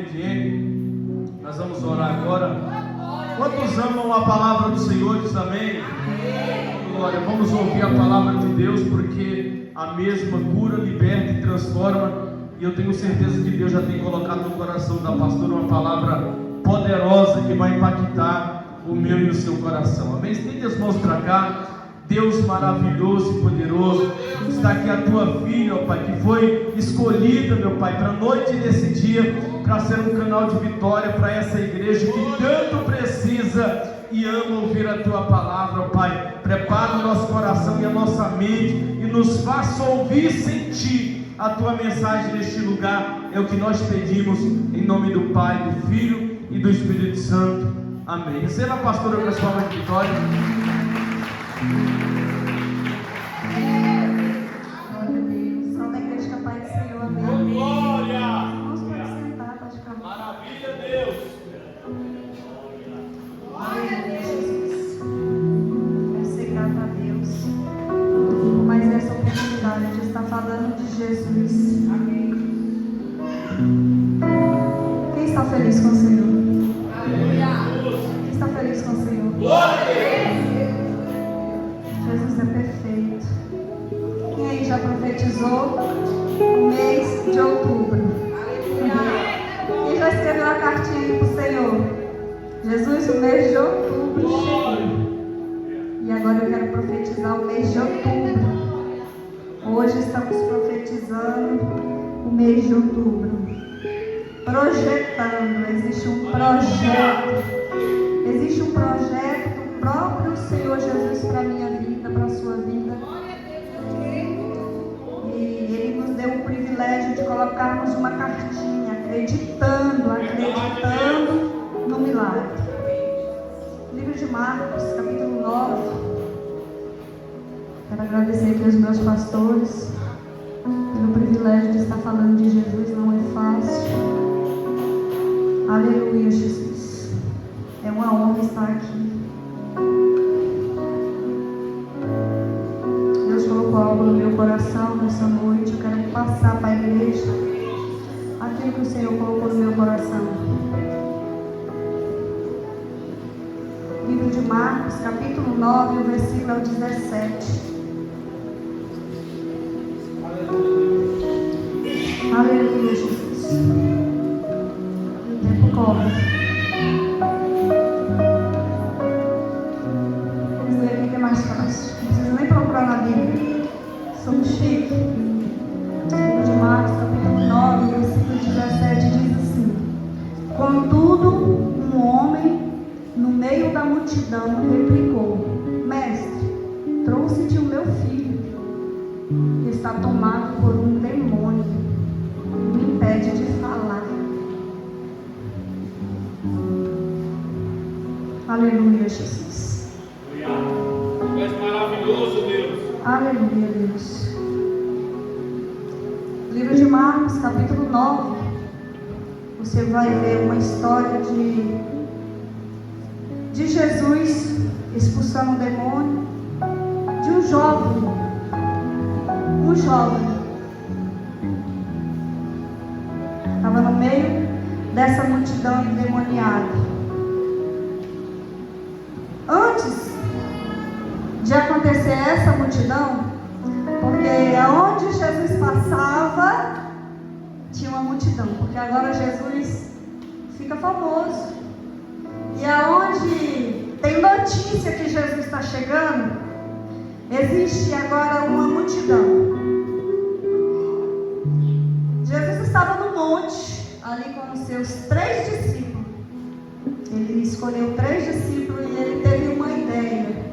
Ediene. Nós vamos orar agora. Quantos amam a palavra do Senhor? Diz amém. Glória, vamos ouvir a palavra de Deus, porque a mesma cura, liberta e transforma. E eu tenho certeza que Deus já tem colocado no coração da pastora uma palavra poderosa que vai impactar o meu e o seu coração. Amém? Estende as mãos para cá. Deus maravilhoso e poderoso, está aqui a tua filha, ó Pai, que foi escolhida, meu Pai, para a noite desse dia, para ser um canal de vitória para essa igreja que tanto precisa e ama ouvir a tua palavra, ó Pai. Prepara o nosso coração e a nossa mente e nos faça ouvir e sentir a tua mensagem neste lugar. É o que nós pedimos em nome do Pai, do Filho e do Espírito Santo. Amém. Receba a pastora com as palmas de vitória. Glória a Deus. Só da igreja capaz do Senhor, amém. Glória! Vamos para sentar, pode ficar. Maravilha, Deus! Glória a Deus, Jesus. Quero ser grata a Deus por mais essa oportunidade de estar falando de Jesus. Amém. Quem está feliz com o Senhor? Quem está feliz com o Senhor? Glória a Deus! Jesus é perfeito. Quem aí já profetizou o mês de outubro? Quem já escreveu a cartinha aí para o Senhor? Jesus, o mês de outubro chegou. E agora eu quero profetizar o mês de outubro. Hoje estamos profetizando o mês de outubro. Projetando, existe um projeto. Existe um projeto do próprio Senhor Jesus para a minha vida, para a sua vida. E Ele nos deu o privilégio de colocarmos uma cartinha, acreditando no milagre. Livro de Marcos, capítulo 9. Quero agradecer aqui aos meus pastores pelo privilégio de estar falando de Jesus, não é fácil. Aleluia, Jesus. É uma honra estar aqui. Deus colocou algo no meu coração nessa noite. Eu quero passar para a igreja aquilo que o Senhor colocou no meu coração. Livro de Marcos, capítulo 9, o versículo é o 17. Aleluia, Jesus. O tempo corre. Vamos ler aqui que é mais fácil. Não precisa nem procurar na Bíblia. Somos chiques. Livro de Marcos, capítulo 9, versículo 17 diz assim: Contudo, um homem no meio da multidão replicou: Mestre, trouxe-te o meu filho, que está tomado por um demônio, me impede de falar. Aleluia, Jesus. Tu és maravilhoso, Deus. Aleluia, Deus. Livro de Marcos, capítulo 9. Você vai ver uma história de Jesus expulsando um demônio, de um jovem. Estava no meio dessa multidão endemoniada. Antes de acontecer essa multidão, porque aonde Jesus passava tinha uma multidão, porque agora Jesus fica famoso, e aonde tem notícia que Jesus está chegando, existe agora uma multidão. Jesus estava no monte, ali com os seus 3 discípulos. Ele escolheu 3 discípulos e ele teve uma ideia.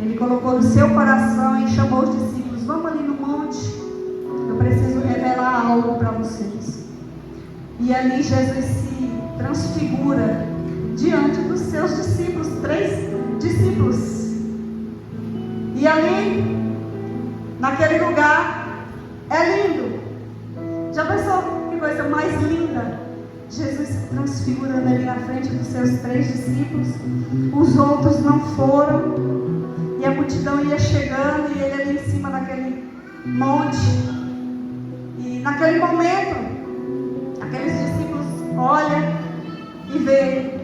Ele colocou no seu coração e chamou os discípulos: vamos ali no monte, eu preciso revelar algo para vocês. E ali Jesus se transfigura diante dos seus discípulos, 3 discípulos. E ali, naquele lugar, é lindo. Já pensou que coisa mais linda? Jesus se transfigurando ali na frente dos seus 3 discípulos. Os outros não foram. E a multidão ia chegando e ele ali em cima daquele monte. E naquele momento, aquele vê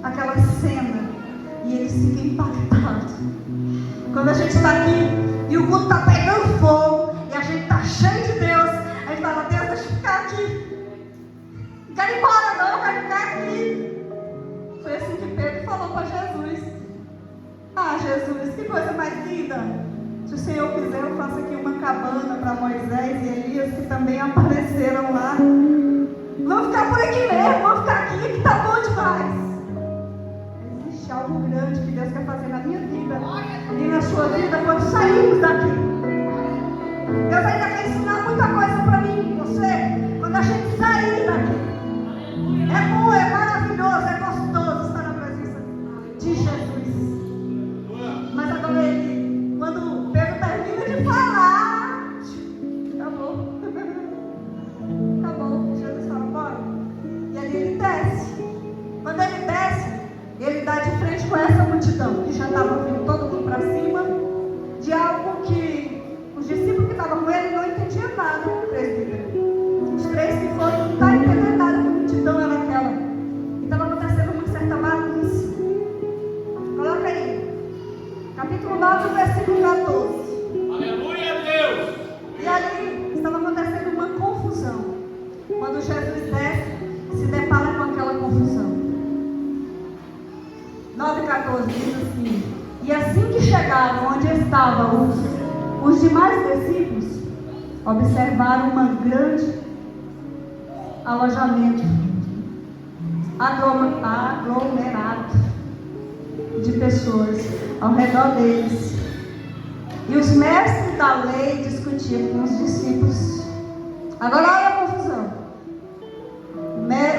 aquela cena e eles ficam impactados. Quando a gente está aqui e o culto está pegando fogo e a gente está cheio de Deus, a gente fala: Deus, deixa eu ficar aqui. Não quero ir embora não, eu quero ficar aqui. Foi assim que Pedro falou para Jesus: ah, Jesus, que coisa mais linda. Se o Senhor quiser, eu faço aqui uma cabana para Moisés e Elias, que também apareceram lá. Vamos ficar por aqui mesmo, vamos ficar aqui, que está bom demais. Existe algo grande que Deus quer fazer na minha vida e na sua vida quando sairmos daqui. Deus ainda quer ensinar muita coisa para mim e você quando a gente sair daqui. É bom, é maravilhoso, é gostoso estar na presença de Jesus. Mas agora ele, quando Pedro termina de falar, acabou. Acabou. Jesus fala: bora. E ali ele desce. Quando ele desce, ele dá de frente com essa multidão que já estava vindo todo mundo para cima de algo que os discípulos que estavam com ele não entendiam nada. Os três que foram não estavam entendendo nada, que a multidão era aquela. E estava acontecendo uma certa bagunça. Coloca aí. Capítulo 9, versículo 14. Aleluia, Deus! E ali estava acontecendo uma confusão. Quando Jesus desce, se depara com aquela confusão. 9,14 diz assim: e assim que chegaram onde estavam os demais discípulos, observaram um grande alojamento, aglomerado de pessoas ao redor deles. E os mestres da lei discutiam com os discípulos. Agora olha a confusão.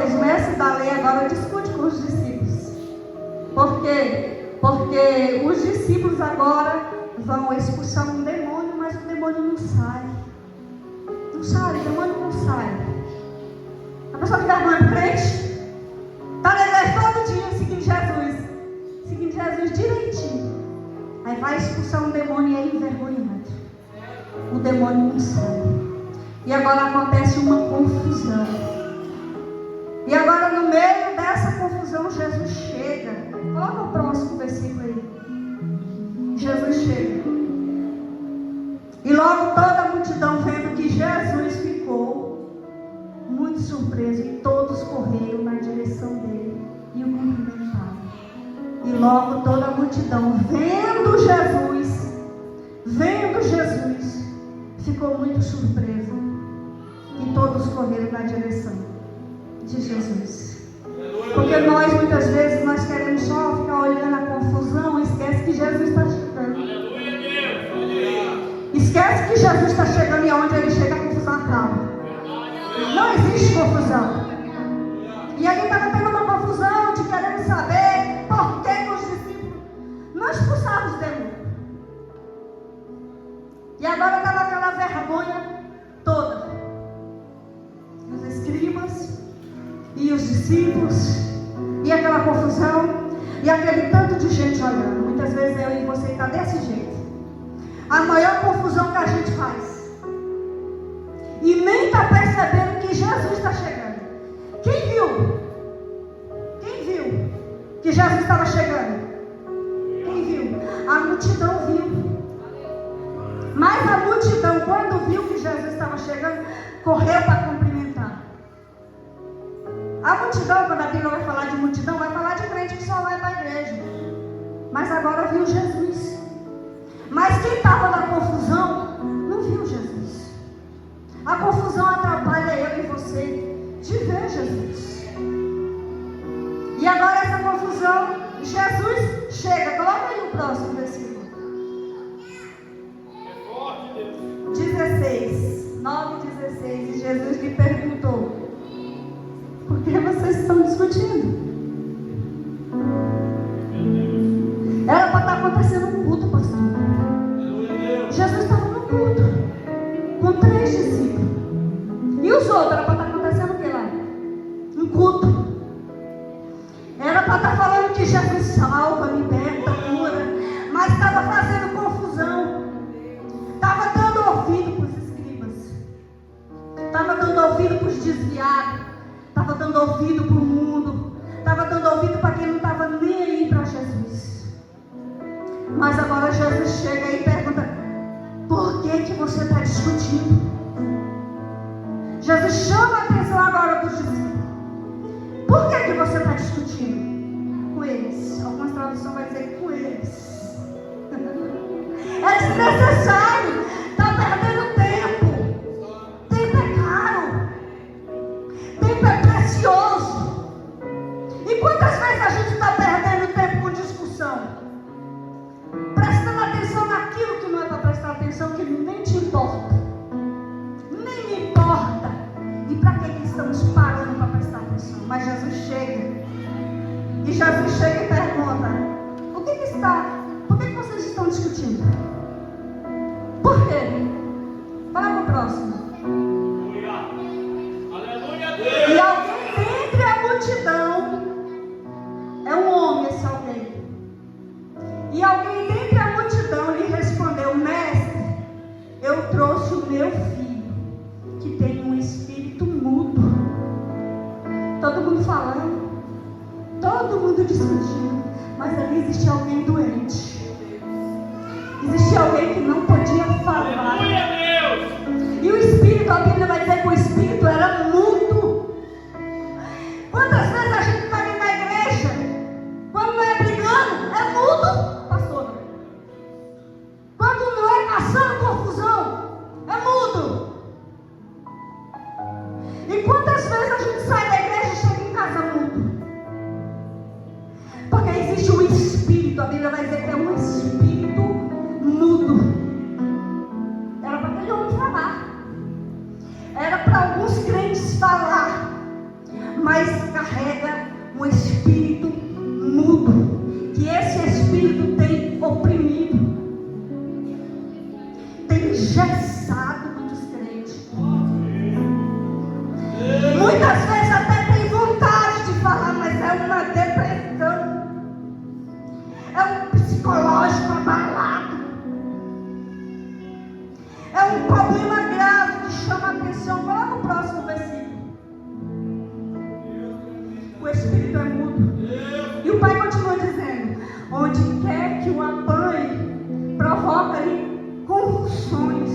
Os mestres da lei agora discutem com os discípulos. Por quê? Porque os discípulos agora vão expulsar um demônio, mas o demônio não sai. Não sai, o demônio não sai. A pessoa fica arrumando crente, está na igreja todo dia seguindo Jesus direitinho. Aí vai expulsar um demônio e é envergonhado. O demônio não sai. E agora acontece uma confusão. E agora no meio dessa confusão Jesus chega. Coloca o próximo versículo aí. Jesus chega. E logo toda a multidão, vendo que Jesus ficou muito surpreso, e todos correram na direção dele e o cumprimentaram. E logo toda a multidão, vendo Jesus, ficou muito surpresa. E todos correram na direção de Jesus. Porque nós, muitas vezes, nós queremos só ficar olhando a confusão e esquece que Jesus está chegando. Esquece que Jesus está chegando e aonde ele chega a confusão acaba. Não existe confusão. E ali estava tendo uma confusão de querendo saber por que os discípulos não expulsaram os demônios. E agora estava aquela vergonha toda. Os escribas e os discípulos, e aquela confusão, e aquele tanto de gente olhando. Muitas vezes eu e você está desse jeito. A maior confusão que a gente faz. E nem está percebendo que Jesus está chegando. Quem viu? Quem viu que Jesus estava chegando? Quem viu? A multidão viu. Mas a multidão, quando viu que Jesus estava chegando, correu para cumprimentar. A multidão, quando a Bíblia vai falar de multidão, vai falar de crente que só vai para a igreja. Mas agora viu Jesus. Mas quem estava na confusão, não viu Jesus. A confusão atrapalha eu e você de ver Jesus. E agora essa confusão, Jesus chega. Coloca aí o próximo versículo. 16, 9:16. E Jesus lhe perguntou: por que vocês estão discutindo? Era para estar acontecendo um culto, pastor. Jesus estava no culto com 3 discípulos. E os outros, era para estar acontecendo o que lá? Um culto. Era para estar falando que Jesus salva, liberta, cura. Mas estava fazendo confusão. Estava dando ouvido para os escribas. Estava dando ouvido para os desviados. Estava dando ouvido para o mundo. Estava dando Mas agora Jesus chega e pergunta: por que você está discutindo? Jesus chama a atenção agora dos discípulos. Por que você está discutindo? Com eles. Algumas traduções vão dizer com eles. É desnecessário. Está perdendo tempo. Tempo é caro. Tempo é precioso. E quantas vezes a gente está perdendo tempo com discussão? Prestando atenção naquilo que não é para prestar atenção, que nem te importa. Nem me importa. E para que estamos parando para prestar atenção? Mas Jesus chega. E Jesus chega e pergunta: por que vocês estão discutindo? Por quê? Fala para o próximo. Aleluia, E Deus. alguém dentre a multidão, é um homem esse alguém. E alguém dentre a multidão lhe respondeu: mestre, eu trouxe o meu filho, que tem um espírito mudo. Todo mundo falando, todo mundo discutindo, mas ali existia alguém doente. Existia alguém que não podia falar. Aleluia, Deus. E o espírito, a Bíblia vai dizer que o espírito era mudo. Quantas vezes a gente vai vir na igreja, quando não é brigando, é mudo, pastor. Quando não é caçando confusão, é mudo. E quantas vezes a gente sai da igreja e chega em casa mudo? Porque existe um espírito, a Bíblia vai dizer que é um espírito mudo. Era para aquele homem falar. Era para alguns crentes falar. Mas carrega um espírito mudo. Que esse espírito tem oprimido. Tem engessado muitos crentes. Muitas vezes até tem vontade de falar, mas é uma depressão. É um psicológico abalado. É um problema grave que chama a atenção. Vá lá no próximo versículo. O espírito é mudo. E o pai continua dizendo: onde quer que o apanhe, provoca-lhe convulsões,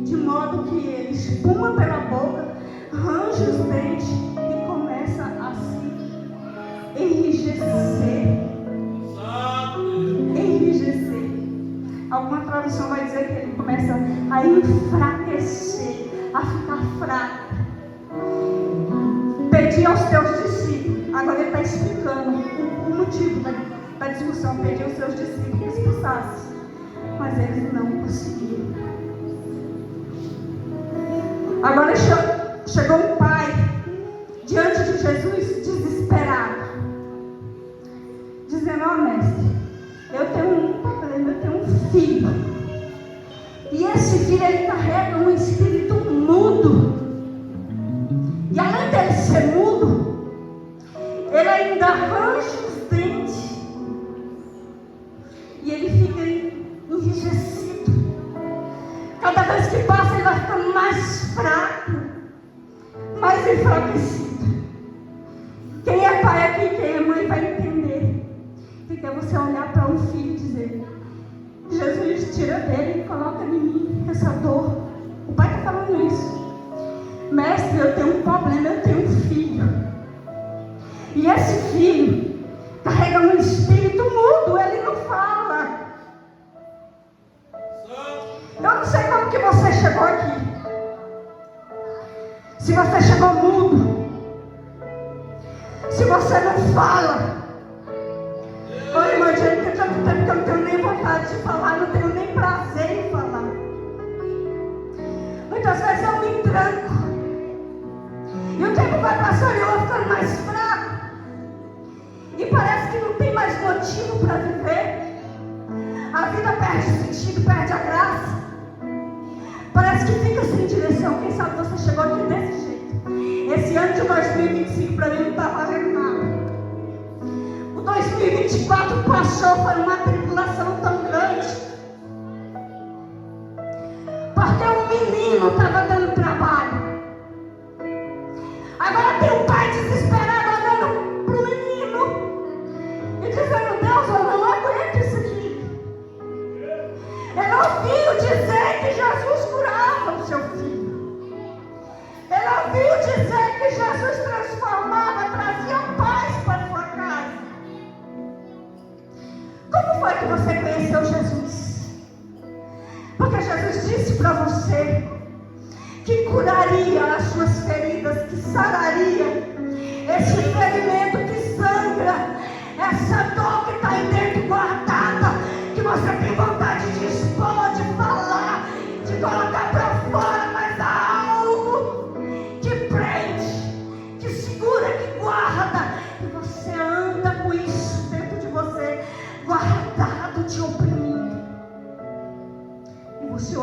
de modo que ele espuma pela boca, range os dentes e começa a se enrijecer. Enrijecer. Alguma tradução vai dizer que ele começa a enfraquecer, a ficar fraco. Pedi aos teus discípulos. Agora ele está explicando o motivo da discussão. Pedi aos seus discípulos que expulsassem, mas eles não conseguiram. Agora chegou um pai diante de Jesus desesperado, dizendo: ó mestre, eu tenho um problema, eu tenho um filho, e esse filho ele carrega um espírito mudo, e além dele ser mudo, ele ainda arranja os dentes, e ele fica enrijecido. Cada vez que passa ele vai ficando mais fraco, mais enfraquecido. Quem é pai aqui, quem é mãe vai entender que é você olhar para um filho e dizer: Jesus, tira dele e coloca em mim essa dor. O pai está falando isso. Mestre, eu tenho um problema, eu tenho um filho, e esse filho carrega um espírito mudo, ele não fala. Eu não sei como que você chegou aqui. Se você chegou mudo, se você não fala. Olha, imagina que tanto tempo que eu não tenho nem vontade de falar, não tenho nem prazer em falar. Muitas vezes eu me tranco. E o tempo vai passando e eu vou ficando mais fraco. E parece que não tem mais motivo para viver. A vida perde o sentido, perde a graça. Parece que fica sem direção. Quem sabe você chegou aqui desse jeito. Esse ano de 2025 para mim não está valendo nada. O 2024 passou, foi uma tribulação tão grande. Porque um menino estava dando trabalho. Agora tem um pai desesperado olhando para o menino e dizendo: Deus, eu não aguento isso aqui.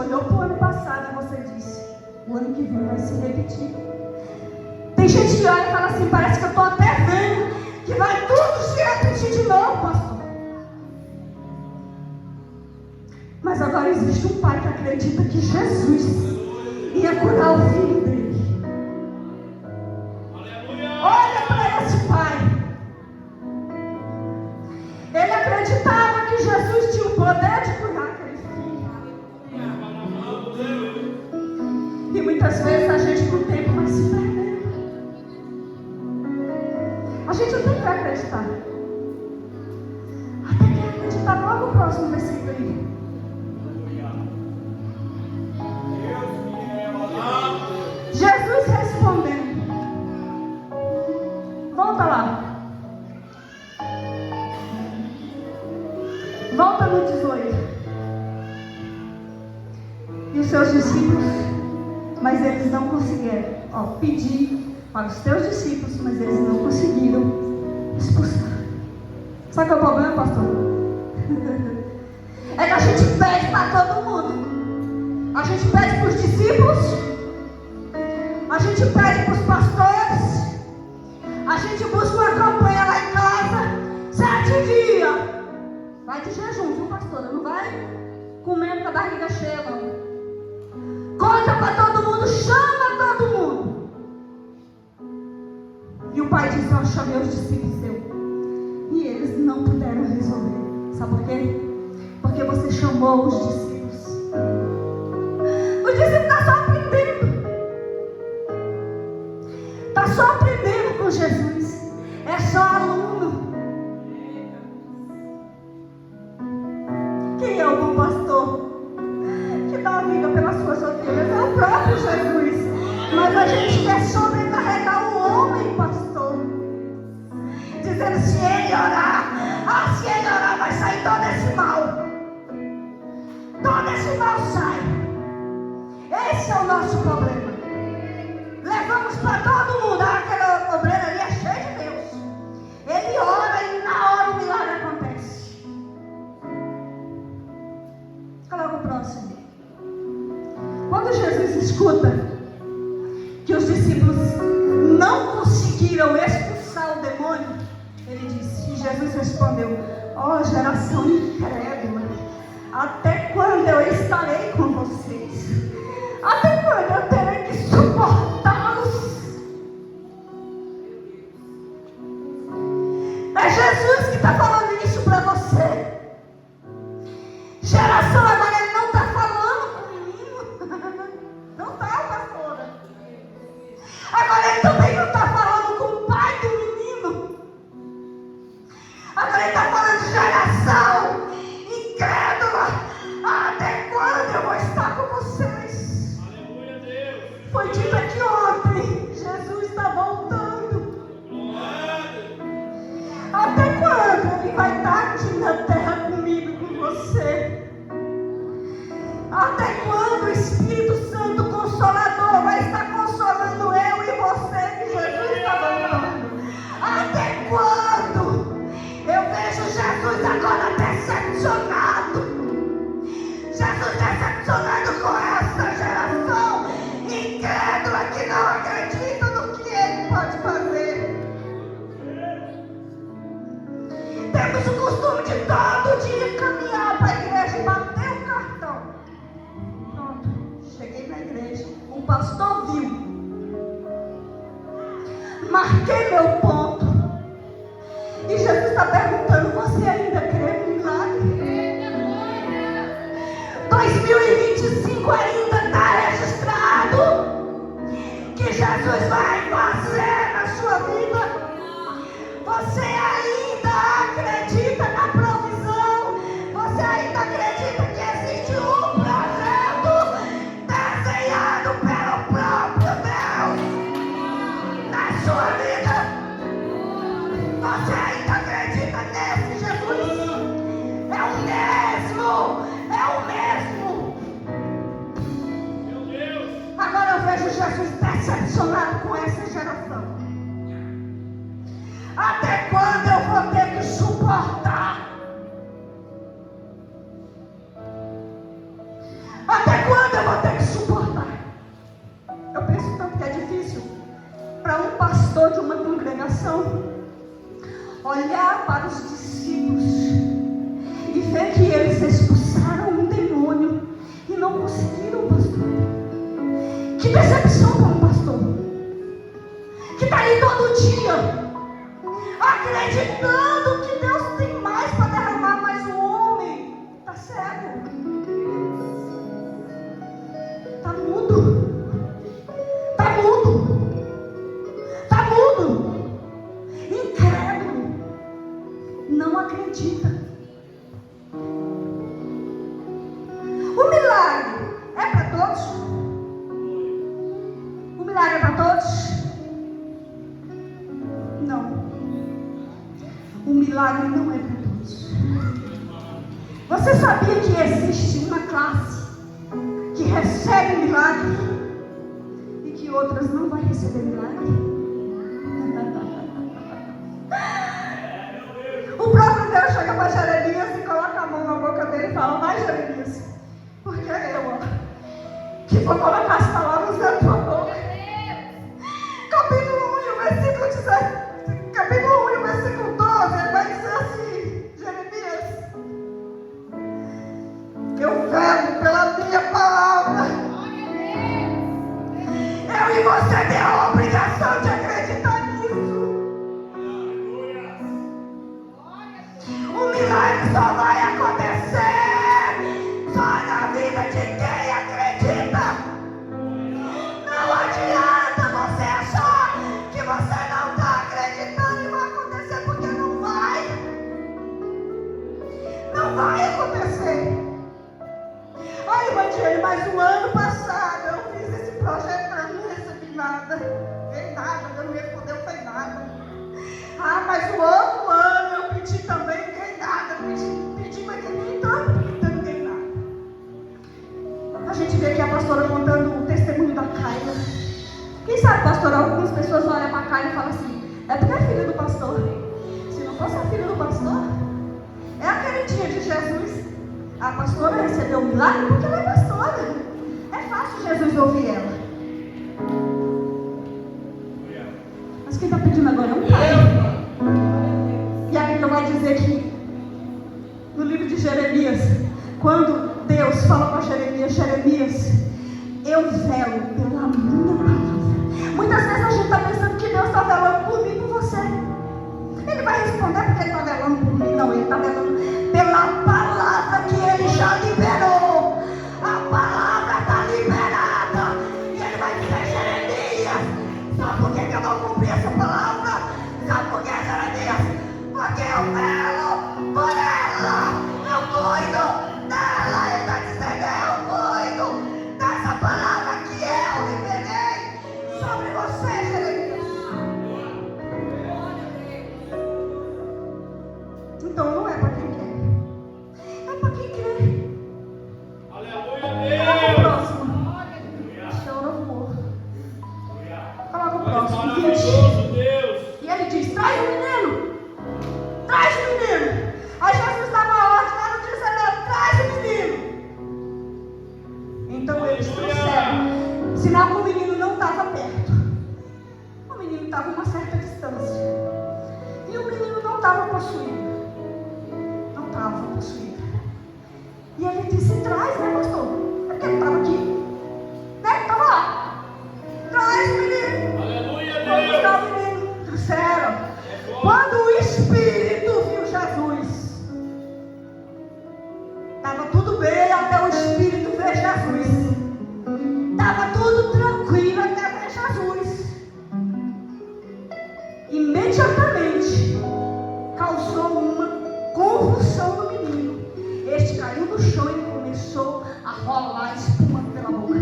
olhou para o ano passado e você disse: o ano que vem vai se repetir. Tem gente que olha e fala assim: parece que eu estou até vendo que vai tudo se repetir de novo, pastor. Mas agora existe um pai que acredita que Jesus ia curar o filho dele. Olha para esse pai. Ele acreditava que Jesus tinha o poder de curar aquele filho. E muitas vezes a gente com o tempo vai se perdendo. A gente tem que acreditar. Até que acreditar logo o próximo versículo aí. Jesus respondendo. Volta lá. Volta no 18. E os seus discípulos, mas eles não conseguiram. Pedir para os teus discípulos, mas eles não conseguiram expulsar. Sabe qual é o problema, pastor? É que a gente pede para todo mundo. A gente pede para os discípulos. A gente pede para os pastores. A gente busca uma campanha lá em casa. 7 dias. Vai de jejum, viu, pastora? Não vai comendo com a barriga cheia, não. Conta para todo mundo, chama todo mundo. E o pai disse: eu chamei os discípulos seus. E eles não puderam resolver. Sabe por quê? Porque você chamou os discípulos. Os discípulos estão só aprendendo. Está só aprendendo com Jesus. É só aluno. Quem é o bom pastor que dá a vida pelas suas ovelhas? É o próprio Jesus. Mas a gente quer sobrecarregar o homem, pastor, dizendo: se ele orar, se ele orar, vai sair todo esse mal. Todo esse mal sai. Esse é o nosso problema. Levamos para todo mundo. Aquela obreira ali é cheia de Deus. Ele ora e na hora o milagre acontece. Coloca o próximo. Quando Jesus escuta que os discípulos não conseguiram expulsar o demônio, ele disse, e Jesus respondeu: ó geração incrédula, até quando eu estarei com vocês? Até quando eu terei que suportá-los? É Jesus que está falando isso para você. Geração, agora ele não está falando com o menino. Não está, pastora. Agora ele também não está falando com o pai do menino. Agora ele está falando de geração incrédula. Até quando eu vou estar com vocês? Aleluia, Deus. Foi dito aqui ontem, Jesus está voltando. Até quando ele vai estar aqui na terra comigo e com você? Até quando o Espírito Santo Consolador vai estar consolando eu e você que Jesus está voltando? Até quando? Eu vejo Jesus agora decepcionado. Jesus decepcionado com essa geração incrédula que não acredita no que Ele pode fazer. Temos o costume de todo dia caminhar para a igreja e bater o cartão. Pronto, cheguei na igreja, o pastor viu. Marquei meu ponto. E Jesus está perguntando: você ainda crê no milagre? 2025 ainda está registrado que Jesus vai fazer na sua vida. Você ainda acredita na provisão? Você ainda acredita que existe um projeto desenhado pelo próprio Deus na sua vida? Você ainda acredita nesse Jesus? É o mesmo! É o mesmo! Meu Deus. Agora eu vejo Jesus decepcionado com essa geração. Até quando eu vou ter que suportar? Até quando? coração olhar para os discípulos e ver que eles expulsaram um demônio e não conseguiram, pastor. Que decepção para um pastor que está ali todo dia acreditando que Deus tem mais para derramar, mas o homem está cego, está mudo, incrédulo, não acredita. O milagre é para todos? O milagre é para todos? Não. O milagre não é para todos. Você sabia que existe uma classe que recebe milagre e que outras não vai receber milagre? O próprio Deus chega para Jeremias e coloca a mão na boca dele e fala: vai, Jeremias, porque é eu que vou colocar as palavras na tua boca. Capítulo 1, versículo 17, capítulo 1, versículo 12, ele vai dizer assim: Jeremias, eu velo pela minha palavra. Eu e você tem a obrigação de acreditar nisso. O milagre só vai acontecer só na vida de quem acredita. Não adianta você achar que você não está acreditando e vai acontecer, porque não vai. Não vai acontecer. Olha, Evangelho, mas o ano passado eu fiz esse projeto, não recebi nada. Fez nada, Deus não respondeu, fez nada. Ah, mas o outro ano eu pedi também, não ganhei nada. Pedi, mas nem tanto, não ganhei nada. A gente vê aqui a pastora contando o testemunho da Kaila. Quem sabe, pastora, algumas pessoas olham para a Kaila e falam assim: é porque é filha do pastor. Se não fosse a filha do pastor, é a queridinha de Jesus. A pastora recebeu um milagre porque ela é pastora. É fácil Jesus ouvir ela. Mas quem está pedindo agora é um pai. E a Bíblia vai dizer que no livro de Jeremias, quando Deus fala para Jeremias: Jeremias, eu velo pela minha palavra. Muitas vezes a gente está pensando que Deus está velando por mim e por você. Ele vai responder porque ele está velando por mim. Não, ele está velando pela palavra que ele já liberou. A palavra está liberada. E ele vai dizer: Jeremias, sabe por que eu não cumpri essa palavra? Sabe por que, Jeremias? Porque eu velo por ela. Eu cuido dela. Ele está dizendo: eu cuido dessa palavra que eu liberei sobre você, Jeremias. Então não é para quem quer, é para quem crê. Coloca o próximo. Chora o morro. Coloca o próximo. 20. E ele diz: traz o menino. Traz o menino. Aí Jesus dá uma ordem lá no 19: traz o menino. Então eles trouxeram. Sinal que o menino não estava perto. O menino estava a uma certa distância. E o menino não estava possuído. Não estava possuído. E ele disse: traz, né, pastor? É porque ele estava aqui. Né? Ele estava lá. Traz o menino. Aleluia, Vamos Deus. tirar o menino. Trouxeram. Quando o Espírito viu Jesus, estava tudo bem até o Espírito ver Jesus. Estava tudo tranquilo até ver Jesus. Imediatamente causou uma convulsão no menino. Este caiu no chão e começou a rolar espuma pela boca.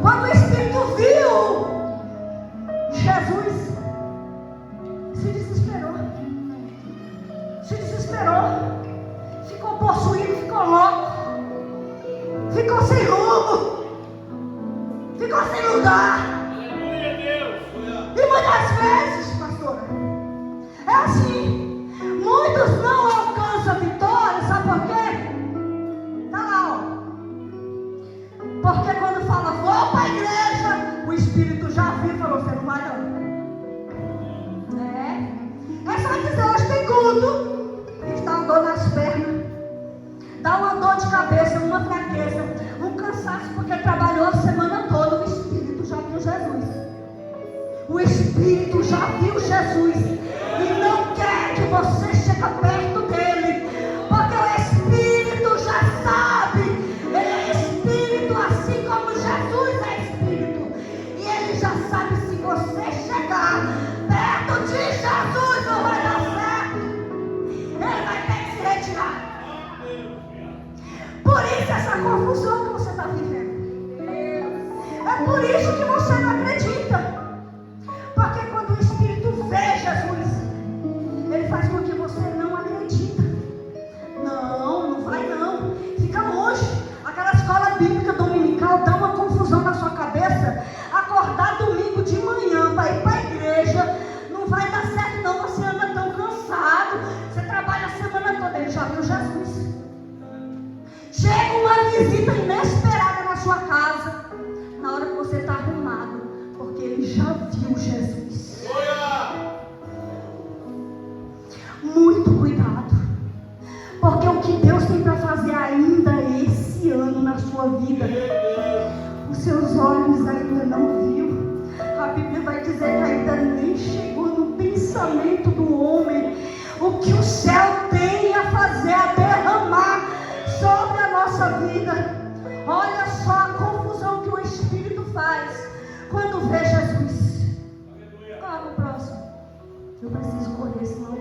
Quando o Espírito viu Jesus, se desesperou. Se desesperou. Ficou possuído, ficou louco. Ficou sem rumo. Ficou sem lugar. Aleluia, Deus. E muitas vezes, pastora, é assim. Muitos não alcançam a vitória, sabe por quê? Tá lá, ó. Porque quando fala: vou para a igreja, o Espírito já viu e falou: você não vai não. de cabeça, uma fraqueza, um cansaço, porque trabalhou a semana toda, o Espírito já viu Jesus. O Espírito já viu Jesus e não quer que você chegue perto dele, porque o Espírito já sabe. Ele é Espírito, assim como Jesus é Espírito, e ele já sabe, se você chegar perto de Jesus não vai dar certo, ele vai ter que se retirar. Por isso essa confusão que você está vivendo, é por isso que você não acredita. Porque quando o Espírito vê Jesus, ele faz com que você não acredita. Não, não vai não. Fica longe. Aquela escola bíblica dominical dá uma confusão na sua cabeça. Acordar domingo de manhã para ir para a igreja não vai dar certo não. Você anda tão cansado. Você trabalha a semana toda. Ele já viu Jesus. Chega uma visita inesperada na sua casa, na hora que você está arrumado, porque ele já viu Jesus. Muito cuidado, porque o que Deus tem para fazer ainda esse ano na sua vida, os seus olhos ainda não viu. A Bíblia vai dizer que ainda nem chegou no pensamento do homem o que o céu tem a fazer, a derramar sobre a nossa vida. Olha só a confusão que o Espírito faz quando vê Jesus. Vamos pro próximo. Eu preciso correr, senão.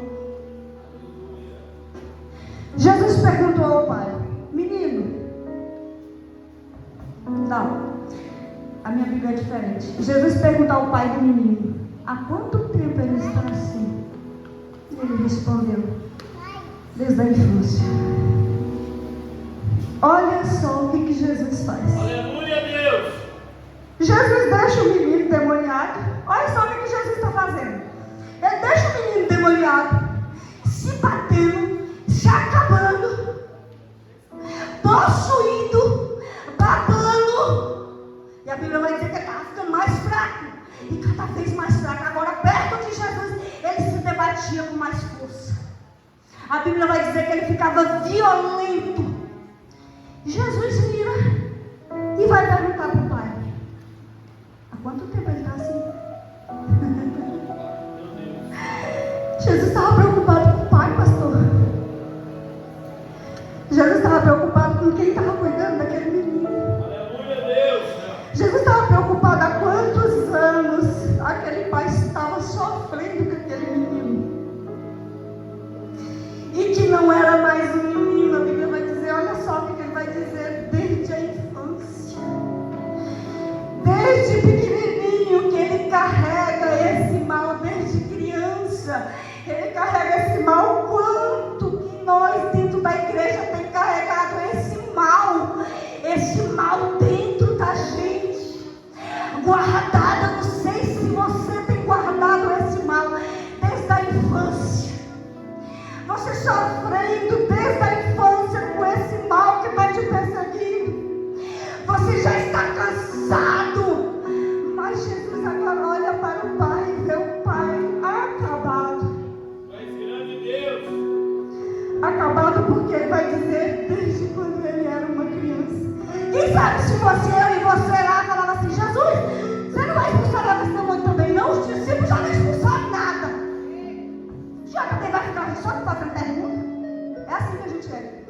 Jesus perguntou ao pai: menino. Não, a minha Bíblia é diferente. Jesus perguntou ao pai do menino: há quanto tempo ele está assim? E ele respondeu: desde a infância. Olha só o que Jesus faz. Aleluia, Deus. Jesus deixa o menino demoniado. Olha só o que Jesus está fazendo. Ele deixa o menino demoniado se batendo, se acabando, possuído, babando. E a Bíblia vai dizer que ele estava ficando mais fraco. E cada vez mais fraco. Agora, perto de Jesus, ele se debatia com mais força. A Bíblia vai dizer que ele ficava violento. Jesus vira e vai perguntar para o pai: há quanto tempo ele está assim? Jesus estava preocupado com o pai, pastor. Jesus estava preocupado com quem estava cuidando daquele menino. Aleluia, Deus. Jesus estava preocupado há quantos anos aquele pai estava sofrendo com aquele menino. E que não era mais um menino. A Bíblia vai dizer, olha só o que ele vai dizer: desde a infância, desde pequenininho que ele carrega esse mal, desde criança ele carrega esse mal. Quanto que nós dentro da igreja tem carregado esse mal dentro da gente, guardado. Não sei se você tem guardado esse mal desde a infância, você sofrendo desde a infância com esse mal que está te perseguindo. Você já está cansado, mas Jesus agora olha para o pai e vê o pai acabado. Acabado, porque ele vai dizer desde quando ele era uma criança. Quem sabe se fosse eu e você lá falava assim: Jesus, você não vai expulsar nada desse demônio também não? Os discípulos já não expulsaram nada. Já também vai ficar só fazendo pergunta. É assim que a gente é.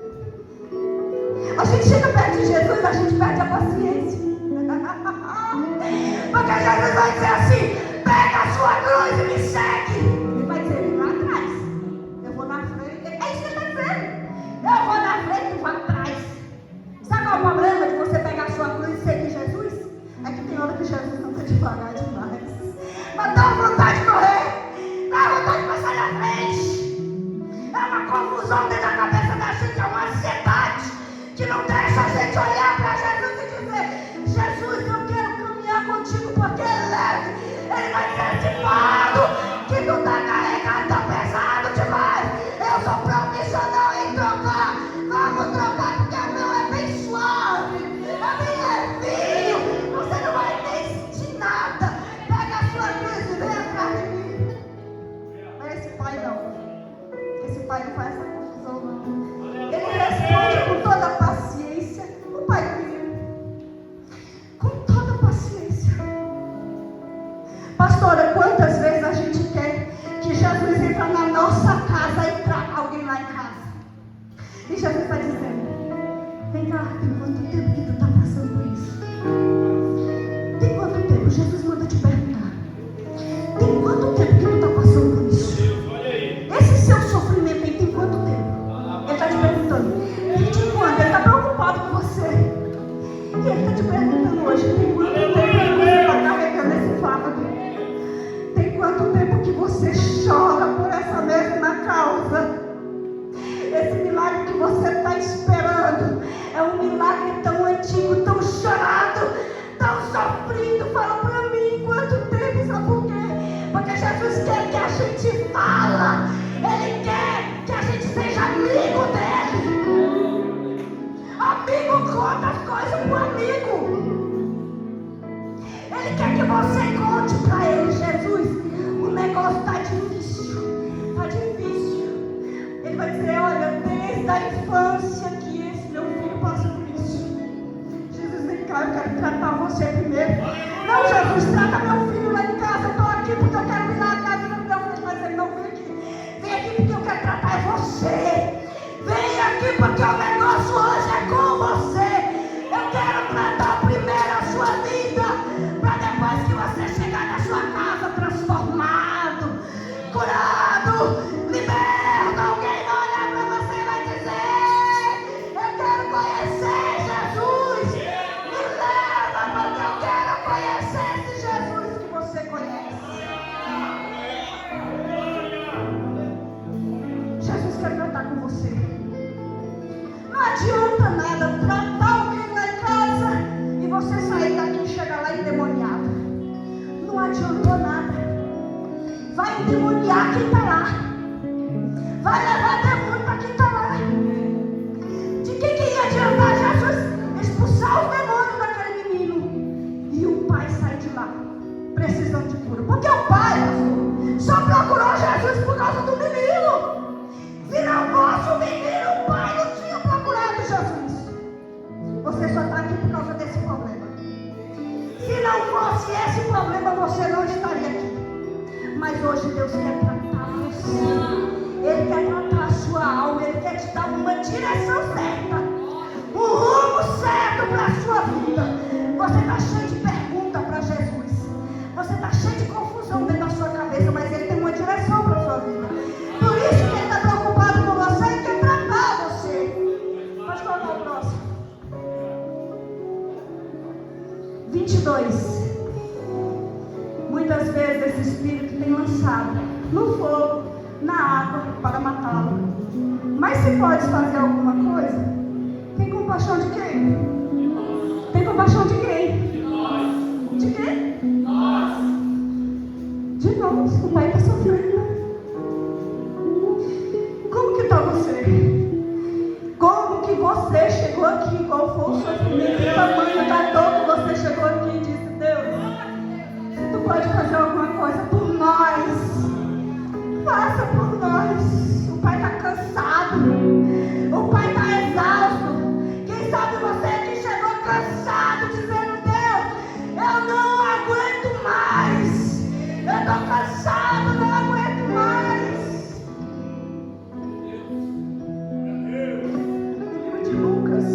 A gente chega perto de Jesus, a gente perde a paciência. Porque Jesus vai dizer assim: pega a sua cruz e me segue. Ele vai dizer: vem lá atrás. Eu vou na frente. É isso que ele está dizendo. Eu vou na frente e tu vai atrás. Sabe qual é o problema de você pegar a sua cruz e seguir Jesus? É que tem hora que Jesus não está devagar demais. Mas dá vontade de correr, dá vontade de passar na frente. É uma confusão dentro da cabeça da gente, é uma ansiedade que não deixa a gente olhar para Jesus e dizer: Jesus, eu quero caminhar contigo porque é leve. Ele vai dizer: esse fardo que tu está carregando está pesado demais. Eu sou profissional em trocar. Vamos trocar porque o meu é bem suave, é bem levinho. Você não vai nem sentir nada. Pega a sua cruz e vem atrás de mim. Mas esse pai não. Esse pai não faz essa confusão não. Ele responde com toda a paciência. quantas vezes a gente quer que Jesus entre na nossa casa e traga alguém lá em casa. E Jesus está dizendo: vem cá, tem quanto tempo que tu está passando por isso? Tem quanto tempo? Jesus manda te perguntar. Tem quanto tempo que tu está passando por isso? Esse seu sofrimento aí tem quanto tempo? Ele está te perguntando. Desde quando? Ele está preocupado com você. E ele está te perguntando hoje: tem quanto tempo que você está carregando esse fardo? Tem quanto tempo que você chora por essa mesma causa? Esse milagre que você está esperando é um milagre tão antigo, tão chorado, tão sofrido. Fala para mim, quanto tempo? Sabe por quê? Porque Jesus quer que a gente fala. Ele quer que a gente seja amigo dele. Amigo conta as coisas pro amigo. Ele quer que você conte para ele: Jesus, o negócio está difícil. Está difícil. Ele vai dizer: olha, desde a infância que esse meu filho passa por isso. Jesus, vem cá, eu quero tratar você primeiro. Não, Jesus, trata meu filho lá em casa. Eu estou aqui porque eu quero ir lá na vida do meu filho. Mas ele não vem aqui. Vem aqui porque eu quero tratar você. Vem aqui porque o negócio hoje é com você. Eu quero tratar primeiro a sua vida, para depois que você chegar na sua casa transformado, curado, liberto. Alguém vai olhar para você e vai dizer: eu quero conhecer Jesus. Me leva, porque eu quero conhecer esse Jesus que você conhece. Jesus quer tratar com você. Não adianta nada tratar alguém lá em casa e você sair daqui e chegar lá endemoniado. Não adiantou nada. Vai endemoniar quem está lá. Vai levar demônio para quem está lá. De que ia adiantar Jesus expulsar os demônios daquele menino e o pai sair de lá precisando de cura? Porque o pai, pastor, só procurou Jesus por causa do menino. Se não fosse o menino, o pai não tinha procurado Jesus. Você só está aqui por causa desse problema. Se não fosse esse problema, você não estaria aqui. Mas hoje Deus quer tratar você. Ele quer tratar a sua alma. Ele quer te dar uma direção certa, um rumo certo para a sua vida. Você está cheio de perguntas para Jesus. Você está cheio de confusão dentro da sua cabeça, mas Ele tem uma direção para a sua vida. Por isso que Ele está preocupado com você e quer tratar você. Pode colocar o próximo. 22. Muitas vezes esse espírito tem lançado no fogo, na água, para matá-lo. Mas se pode fazer alguma coisa, tem compaixão de quem? Tem compaixão de quem? De quem? De nós. O pai está sofrendo. Como que está você? Como que você chegou aqui? Qual foi o sofrimento? O tamanho da dor que você chegou aqui e disse: Deus, tu pode fazer alguma coisa por nós. Faça por nós. O pai está cansado. O pai está exausto. Quem sabe você que chegou cansado, dizendo: Deus, eu não aguento mais. Eu estou cansado, não aguento mais. No livro de Lucas,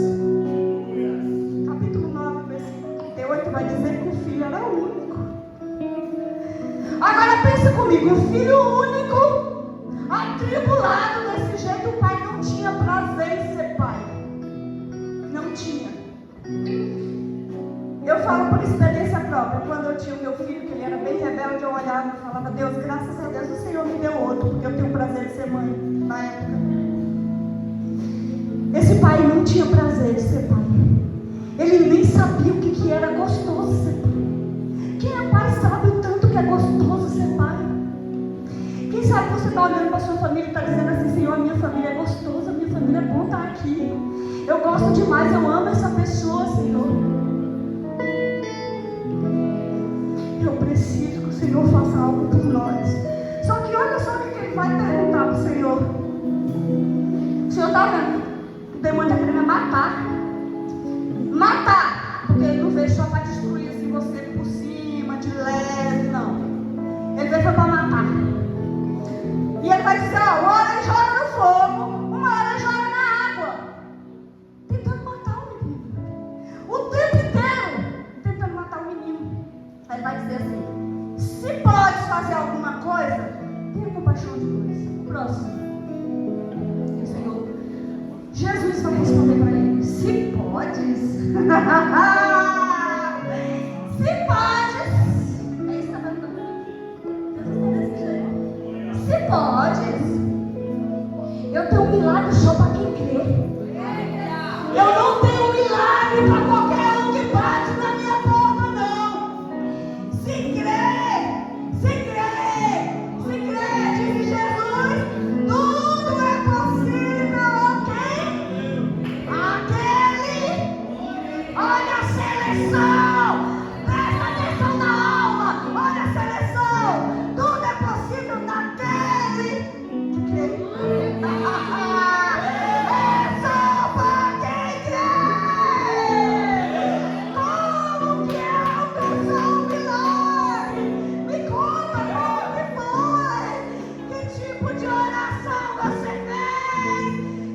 capítulo 9, versículo 38, vai dizer que o filho era único. Agora pensa comigo: um filho único, atribulado desse jeito. O pai não tinha prazer em ser pai. Não tinha. Eu falo por experiência própria. Quando eu tinha o meu filho, que ele era bem rebelde, eu olhava e falava: Deus, graças a Deus o Senhor me deu outro, porque eu tenho prazer de ser mãe na época. Esse pai não tinha prazer de ser pai. Ele nem sabia o que era gostoso ser pai. Quem é pai sabe o tanto que é gostoso ser pai. Quem sabe você está olhando para a sua família e está dizendo assim: Senhor, a minha família é gostosa, a minha família é bom estar aqui. Eu gosto demais, eu amo essa pessoa, Senhor. Eu preciso que o Senhor faça algo por nós. Só que olha só o que ele vai perguntar para o Senhor. O Senhor está vendo? O demônio está querendo matar. Matar! Porque ele não veio só para destruir assim você por cima, de leve, não. Ele veio para matar. E ele vai dizer, ó, uma hora ele joga no fogo, uma hora ele joga na água. Tentando matar o menino. O tempo inteiro tentando matar o menino. Aí ele vai dizer assim, se pode fazer alguma coisa, tenha compaixão de nós. O próximo. E o Senhor, Jesus vai responder para ele, se podes. Se podes. É isso que está perguntando. Se podes, eu tenho um milagre só para quem crê. Eu não tenho um milagre para qualquer um que bate na minha porta, não. Se crê, diz Jesus, tudo é possível, ok? Aquele, olha a seleção, presta atenção na aula, olha a seleção, tudo é possível naquele que crê. É só para quem crê. Como que alcançou o milagre? Me conta como que foi. Que tipo de oração você fez?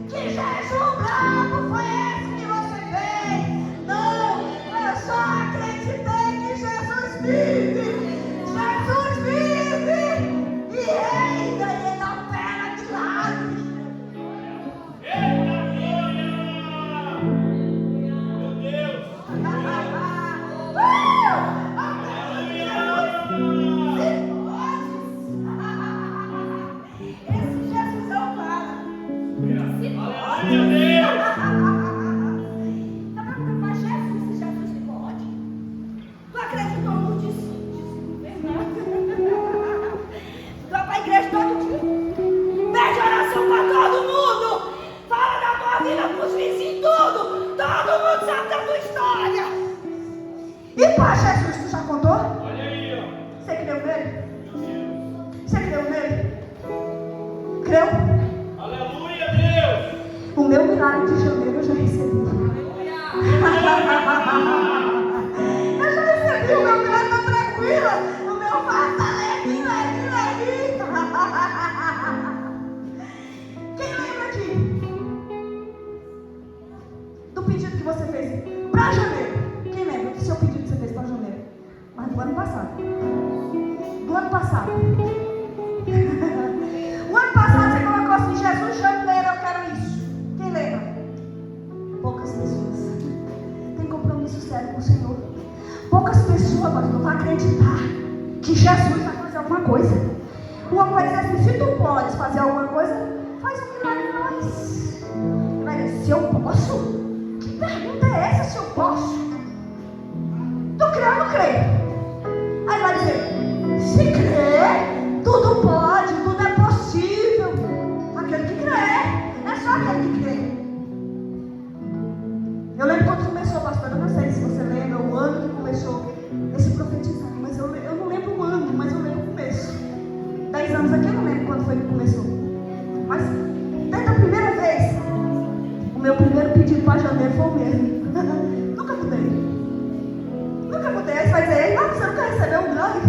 Que jejum bravo foi esse que você fez? Não, eu só acreditei que Jesus vive. Jesus vive e reina, e ele opera milagres. Eita glória! Meu Deus! Esse Jesus é o cara. Aleluia, Deus! Tá perguntando pra Jesus se Jesus se pode? Tu acreditou no discípulo? Tu vai pra igreja todo dia? Pede oração pra todo mundo! Fala da tua vida pros vizinhos, tudo! Todo mundo sabe da tua história! E pra Jesus, tu já contou? Olha aí, ó! Você creu nele? Você creu nele? Creu? Aleluia, Deus! O meu milagre de janeiro eu já recebi. Eu já recebi o meu milagre, tá tranquila. O meu fato tá leve. Quem lembra aqui do pedido que você fez para janeiro? Quem lembra do seu pedido que você fez para janeiro? Mas do ano passado. Do ano passado. O ano passado você colocou assim, Jesus, janeiro, eu quero isso. Quem lembra? Poucas pessoas. Tem compromisso sério com o Senhor. Poucas pessoas, mas não vão acreditar que Jesus vai fazer alguma coisa. O homem vai dizer assim, se tu podes fazer alguma coisa, faz um milagre em nós. Vai dizer, se eu posso? Que pergunta é essa, se eu posso? Tu crê ou não crê? Aí vai dizer, se crê, tudo pode, tudo é possível. Aquele que crê, é só aquele que crê. Eu lembro quando começou, pastor, eu não sei se você lembra o ano que começou esse profetizar, mas eu não lembro o ano, mas eu lembro o começo. 10 anos aqui eu não lembro quando foi que começou. Mas desde a primeira vez, o meu primeiro pedido para janeiro foi o mesmo. Nunca mudei. Aí você vai dizer, não, você nunca recebeu um milagre?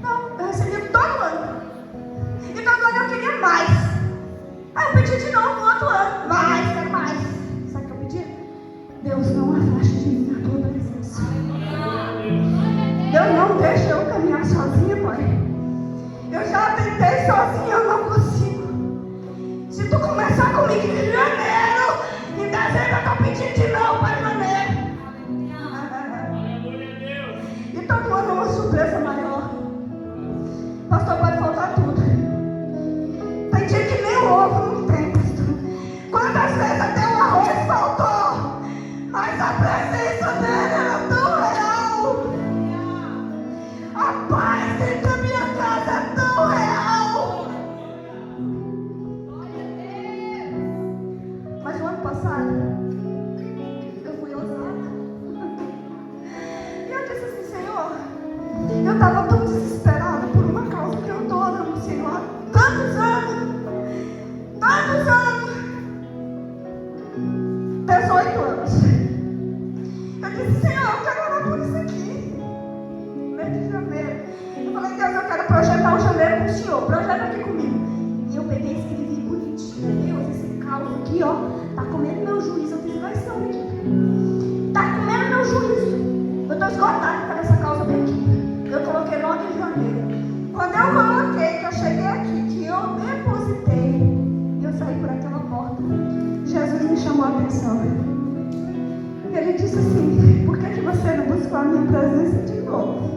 Não, eu recebi todo ano. E todo ano eu queria mais. Aí eu pedi de novo no outro ano. Mais, quero mais. Sabe o que eu pedi? Deus, não afaste de mim a tua presença. Deus, não deixa eu caminhar sozinha, Pai. Eu já tentei sozinha, eu não consigo. Se tu começar comigo em janeiro, em dezembro eu tô pedindo de novo para janeiro. Aleluia, Deus! E todo ano é uma surpresa maior. Pastor, pode faltar tudo. Tem dia que nem o ovo não tem, pastor. Quantas vezes até o arroz faltou? Mas a presença dele era tão real. A paz dentro da minha casa é tão real. Mas o ano passado, eu fui ousada. E eu disse assim, Senhor, eu estava tão desesperada por uma causa que eu aqui, ó, tá comendo meu juízo. Eu fiz vai ser uma equipe. Tá comendo meu juízo. Eu tô esgotada por essa causa da equipe. Eu coloquei 9 de janeiro. Quando eu coloquei, que eu cheguei aqui, que eu depositei, eu saí por aquela porta. Jesus me chamou a atenção. Ele disse assim: por que você não buscou a minha presença de novo?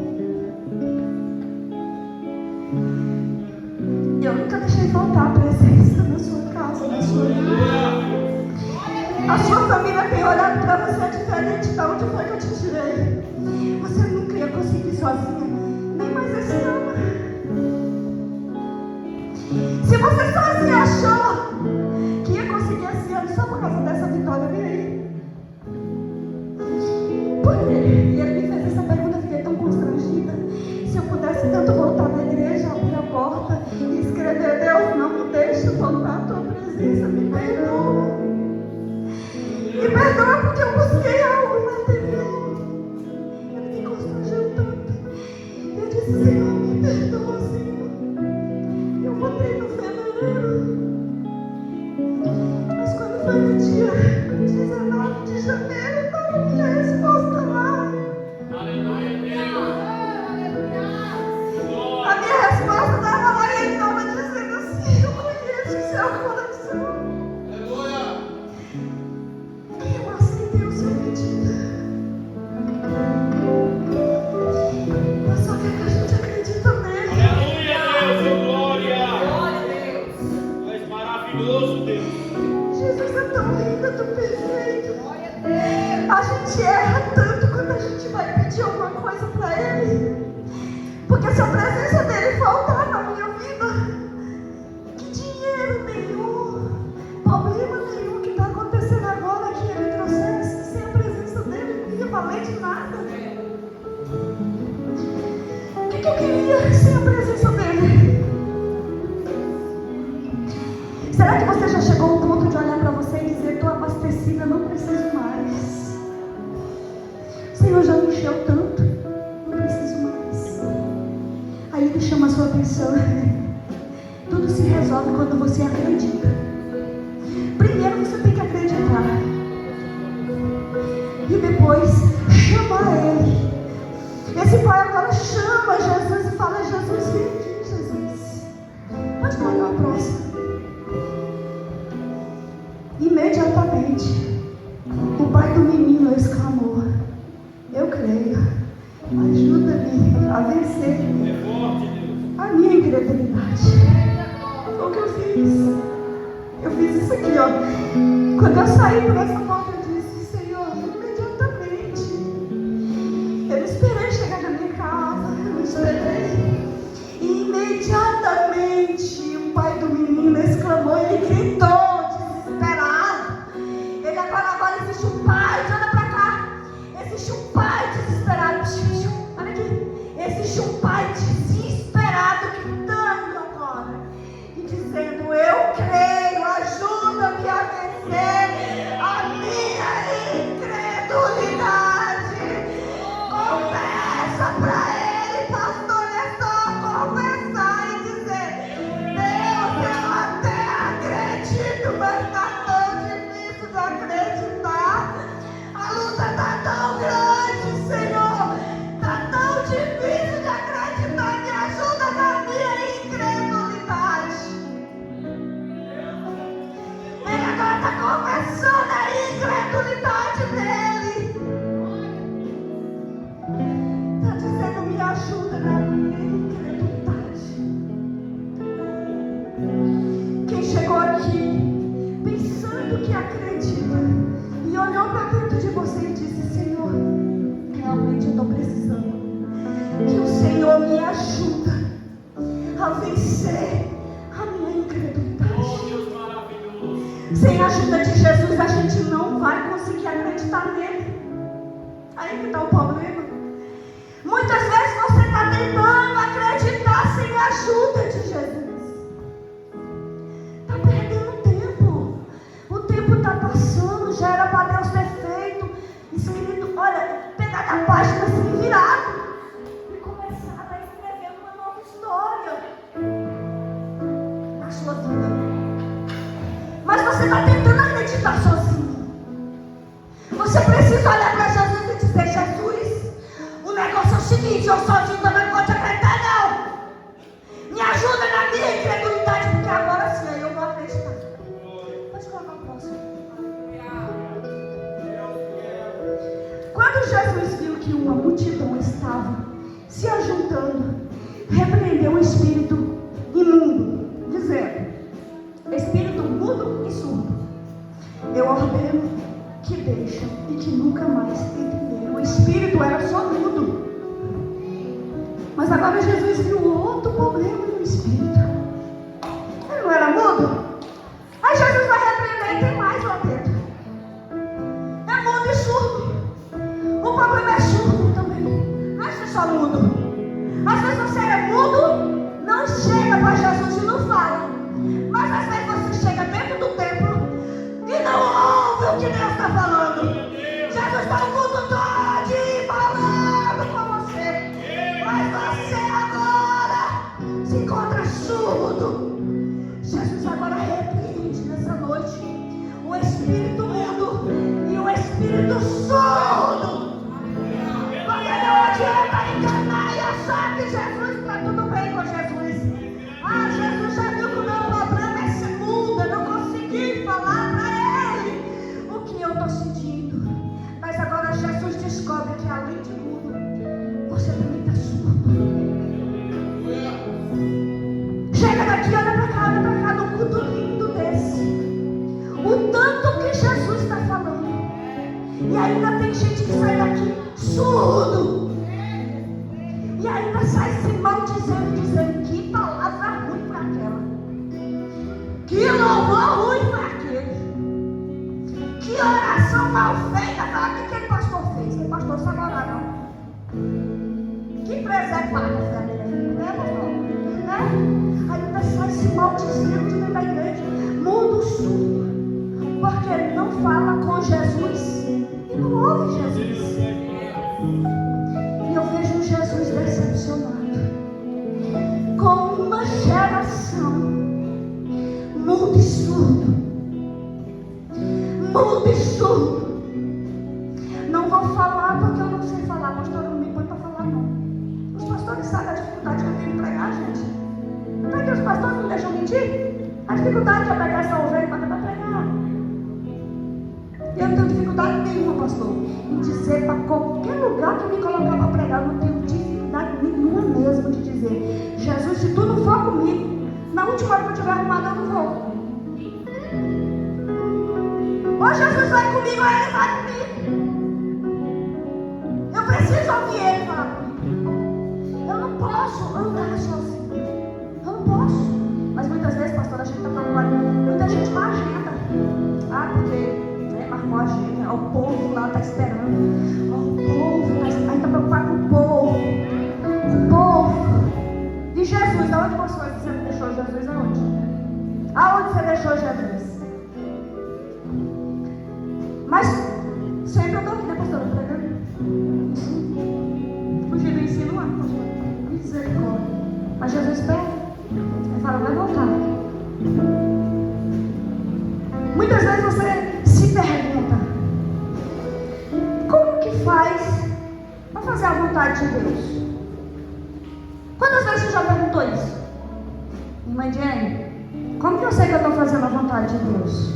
Eu nunca deixei faltar a presença na sua casa, na sua vida. A sua família tem olhado para você diferente de onde foi que eu te tirei. Você nunca ia conseguir sozinha, nem mais esse ano. Se você sozinha achou que ia conseguir esse ano só por causa dessa vitória, vem aí. Por quê? E ele me fez essa pergunta, eu fiquei tão constrangida. Se eu pudesse tanto voltar na igreja, abrir a porta e escrever: Deus, não me deixe faltar a tua presença, me perdoa. Me perdoa porque eu busquei algo material. Eu me constrangeu tanto. Eu disse: Senhor, me perdoa, Senhor. Eu voltei no fevereiro. Mas quando foi no dia 19 de janeiro, estava a minha resposta lá. Aleluia, Deus. A minha resposta estava lá e ele estava dizendo assim: eu conheço o seu coração. Aleluia. E eu aceitei o seu pedido. Mas só que a gente acredita nele. Aleluia, Deus. Glória. Glória a Deus. Tu és maravilhoso, Deus. Jesus é tão lindo, é tão perfeito. A gente erra tanto quando a gente vai pedir alguma coisa para Ele. Porque se a presença dele faltar na minha vida, que dinheiro nenhum, problema nenhum que está acontecendo agora que ele trouxesse, sem a presença dele não ia valer de nada. O que eu queria sem a presença dele? Será que você já chegou ao ponto de olhar para você e dizer: estou abastecida, não preciso mais? O Senhor já me encheu tanto, não preciso mais. Aí Ele chama a sua atenção. Tudo se resolve quando você acredita. Primeiro você tem que acreditar. E depois chamar Ele. Esse pai agora chama Jesus e fala: Jesus, vem aqui, Jesus. Pode colocar a próxima. Imediatamente, o pai do menino exclamou: eu creio, ajuda-me a vencer É forte, Deus. a minha incredulidade. Foi o que eu fiz. Eu fiz isso aqui, ó. Quando eu saí por essa porta, eu disse: Senhor, imediatamente. Eu não esperei chegar na minha casa, eu não esperei. Imediatamente, o pai do menino exclamou, ele gritou. Agora existe um pai, olha pra cá. Existe um pai desesperado. Olha aqui. Existe um pai desesperado gritando agora e dizendo: eu creio, ajuda-me a vencer a minha incredulidade. Confessa pra ele, pastor, é só confessar e dizer: Deus, eu até acredito, mas tá tão difícil de acreditar. A luta tá tão grande, Senhor. Tá tão difícil de acreditar. Me ajuda na minha incredulidade. Ele agora tá confessando a incredulidade dele. Tá dizendo: me ajuda na minha incredulidade. Quem chegou aqui pensando que acredita e olhou para dentro de você e disse: Senhor, realmente eu estou precisando que o Senhor me ajuda a vencer a minha incredulidade. Oh, Deus maravilhoso. Sem a ajuda de Jesus a gente não vai conseguir acreditar nele. Aí que está o problema. Muitas vezes você está tentando acreditar sem a ajuda de Jesus. Está perdendo tempo. O tempo está passando. Já era para Deus ter feito, escrito, olha, pegar a página assim, virado e começar a escrever uma nova história na sua vida. Mas você está tentando acreditar sozinho. Você precisa olhar para Jesus e dizer: Jesus, o negócio é o seguinte, eu sozinho também não vou te acreditar não. Me ajuda na minha incredulidade, porque agora sim eu vou acreditar. Pode colocar o próximo. Quando Jesus viu que uma multidão estava se ajuntando, repreendeu o espírito imundo, dizendo: espírito mudo e surdo, eu ordeno que deixem e que nunca mais entenderam. O espírito era só mudo. Mas agora Jesus viu outro problema no espírito. Ele não era mudo? Aí Jesus vai repreender e tem mais lá dentro. É mudo e surdo. O problema é surdo também. Não é ser só mudo. Às vezes você é mudo, não chega para Jesus e não fala. Mas às vezes você chega dentro do templo e não ouve o que Deus está falando. Jesus está o mundo todo falando com você. Mas você agora se encontra surdo. Jesus agora repreende nessa noite o espírito mudo e o espírito surdo. Porque não adianta enganar e achar que Jesus está tudo bem com Jesus. Ah, Jesus já viu que o meu problema é ser mudo, eu não consegui falar para ele o que eu estou sentindo. Mas agora Jesus descobre que além de mudo, você também está surdo. Chega daqui, olha para cá, num culto lindo desse. O tanto que Jesus está falando. E ainda tem gente que sai daqui surdo. E ainda sai se maldizendo, dizendo: que palavra ruim para aquela. Que louvor ruim para aquele. Que oração mal feita para aquele pastor fez. Que pastor sabe orar, não. Que preservado foi a dele, né, pastor? Né? Ainda sai se maldizendo de dentro da igreja. Mundo surdo. Porque ele não fala com Jesus e não ouve Jesus. E eu vejo um Jesus decepcionado com uma geração mudo e surdo. Mudo e surdo. Não vou falar porque eu não sei falar. Pastor, não me põe para falar não. Os pastores sabem a dificuldade que eu tenho de pregar, gente. Não é que os pastores não deixam mentir? A dificuldade é pegar essa ovelha para pregar. Eu não tenho dificuldade nenhuma, pastor, em dizer para qualquer lugar que me colocar para pregar. Eu não tenho dificuldade nenhuma mesmo de dizer: Jesus, se tu não for comigo, na última hora que eu estiver arrumado, eu não vou. Ou Jesus vai comigo, ou ele vai comigo. Eu preciso ouvir ele falar comigo. Eu não posso andar sozinho. Eu não posso. Mas muitas vezes, pastor, a gente está preocupado. Muita gente com a agenda. Ah, porque marcou a agenda. O povo lá está esperando. O povo está preocupado com o povo. O povo. E Jesus, aonde você deixou Jesus? Aonde? Aonde você deixou Jesus? Mas sempre eu estou aqui, né, pastora? Pregando. Fugir do ensino lá, pastor. Misericórdia. Mas Jesus pega. Ele fala: vai voltar. Muitas vezes você se pergunta: como que faz para fazer a vontade de Deus? Quantas vezes você já perguntou isso? Irmã Jenny, como que eu sei que eu estou fazendo a vontade de Deus?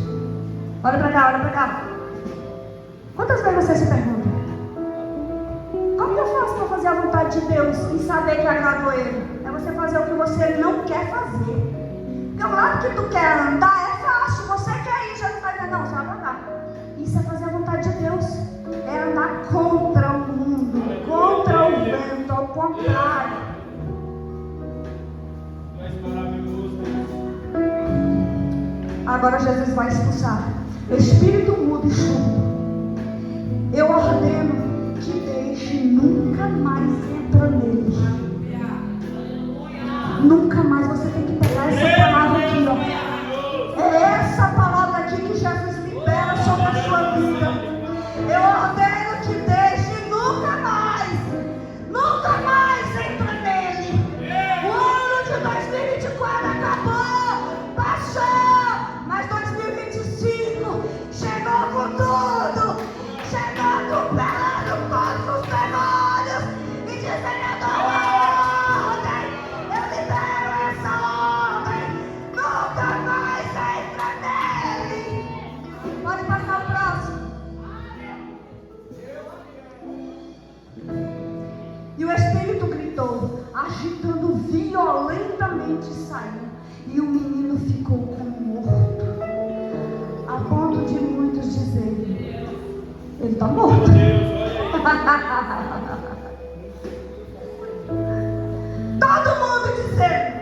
Olha para cá, olha para cá. Quantas vezes você se pergunta: como que eu faço para fazer a vontade de Deus e saber que agradou Ele? É você fazer o que você não quer fazer. Porque o lado que tu quer andar é fácil. Você quer ir, já não está dizendo: não, você vai pra cá. Isso é fazer a vontade de Deus. É andar contra o mundo, contra o vento, ao contrário. Agora Jesus vai expulsar espírito mudo e surdo. Eu ordeno que deixe, nunca mais entra nele. Nunca mais. Você tem que pegar essa palavra aqui, ó. É essa palavra aqui que Jesus libera sobre a sua vida. Eu ordeno que deixe, nunca mais entra nele. O ano de 2024 acabou, passou, mas 2025 saíram e o menino ficou como morto. A ponto de muitos dizerem: ele está morto. Todo mundo dizendo.